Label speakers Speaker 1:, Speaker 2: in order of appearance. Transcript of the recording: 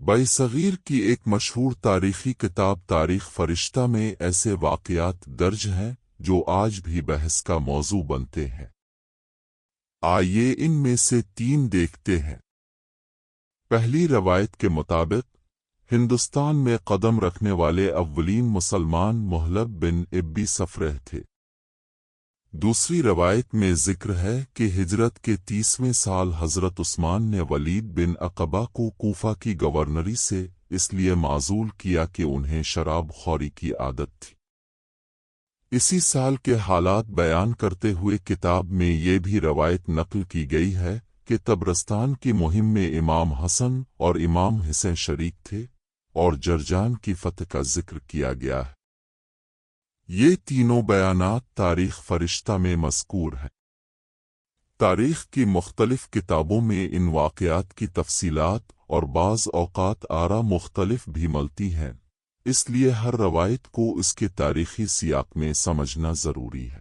Speaker 1: صغیر کی ایک مشہور تاریخی کتاب تاریخ فرشتہ میں ایسے واقعات درج ہیں جو آج بھی بحث کا موضوع بنتے ہیں۔ آئیے ان میں سے 3 دیکھتے ہیں۔ پہلی روایت کے مطابق ہندوستان میں قدم رکھنے والے اولین مسلمان محلب بن ابی صفرہ تھے۔ دوسری روایت میں ذکر ہے کہ ہجرت کے 30ویں سال حضرت عثمان نے ولید بن عقبہ کو کوفہ کی گورنری سے اس لیے معزول کیا کہ انہیں شراب خوری کی عادت تھی۔ اسی سال کے حالات بیان کرتے ہوئے کتاب میں یہ بھی روایت نقل کی گئی ہے کہ طبرستان کی مہم میں امام حسن اور امام حسین شریک تھے اور جرجان کی فتح کا ذکر کیا گیا ہے۔ یہ تینوں بیانات تاریخ فرشتہ میں مذکور ہیں۔ تاریخ کی مختلف کتابوں میں ان واقعات کی تفصیلات اور بعض اوقات آراء مختلف بھی ملتی ہیں، اس لیے ہر روایت کو اس کے تاریخی سیاق میں سمجھنا ضروری ہے۔